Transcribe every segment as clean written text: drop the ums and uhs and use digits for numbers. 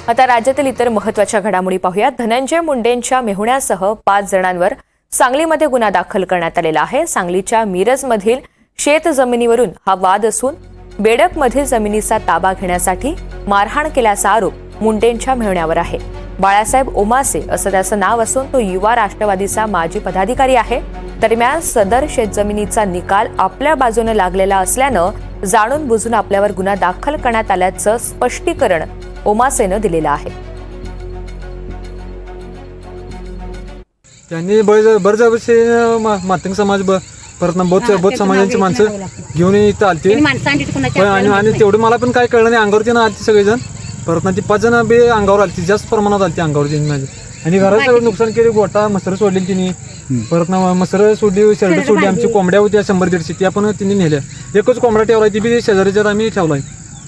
आता राज्यातील इतर महत्त्वाच्या घडामोडी पाहूयात. धनंजय मुंडेंच्या मेहुण्यासह 5 जणांवर सांगलीमध्ये गुन्हा दाखल करण्यात आलेला आहे. सांगलीच्या मिरजमधील शेत जमिनीवरून हा वाद असून बेडकमधील जमिनीचा ताबा घेण्यासाठी मारहाण केल्याचा आरोप मुंडेंच्या मेहुण्यावर आहे. बाळासाहेब ओमासे असं त्याचं नाव असून तो युवा राष्ट्रवादीचा माजी पदाधिकारी आहे. दरम्यान सदर शेतजमिनीचा निकाल आपल्या बाजूने लागलेला असल्यानं जाणून बुजून आपल्यावर गुन्हा दाखल करण्यात आल्याचं स्पष्टीकरण ओमासेनं दिलेलं आहे. त्यांनी बळजबरीचे मातंग समाज परत बौद्ध समाजाची माणसं घेऊन इथं आलते आणि तेवढं मला पण काय कळलं नाही. अंगावरती ना आलती सगळेजण. परत ती 5 जण बे अंगावर आलती, जास्त प्रमाणात आलती अंगावरती माझे. आणि घरात सगळं नुकसान केले. गोटा मसर सोडली तिने. परत ना मसर सोडली, शर्ट सोडली. आमची कोंबड्या होत्या 100-150, त्या पण तिने नेल्या. एकच कोंबडा ठेवला, ती बी शेजारीच्यात आम्ही ठेवलाय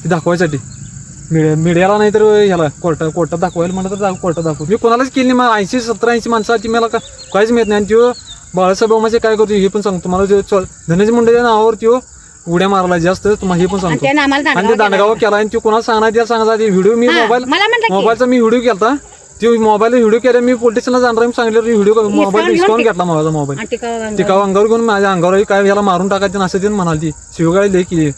ती दाखवायसाठी. मीडियाला नाही तर ह्याला कोर्टात दाखवायला म्हणलं तर कोर्टात दाखवू. मी कोणालाच केली नाही. 80-70-80 माणसं ती मला काहीच मिळत नाही. आणि त्यो बाळासाहेब ओमासे काय करतो हे पण सांगतो तुम्हाला. धनंजय मुंडेच्या नावावर त्यो उड्या मारला जास्त, तुम्हाला हे पण सांगतो. आणि ते दांडगाव केला. आणि तो कोणाला सांगणार त्याला सांगायचा. व्हिडिओ मी मोबाईलचा मी व्हिडिओ केला. तो मोबाईल व्हिडिओ केला. मी पोलीस स्टेशनला जाणार मी सांगितलं व्हिडिओ मोबाईल हिसकावून घेतला माझा मोबाईल. टिकाव अंगावर घेऊन माझ्या अंगावर काय याला मारून टाकायचं असं ते म्हणाली. शिवगाळी लई की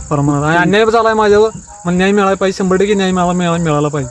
प्रमाणात अन्याय झालाय माझ्यावर. मला न्याय मिळाला पाहिजे. 100% न्याय मिळाला पाहिजे.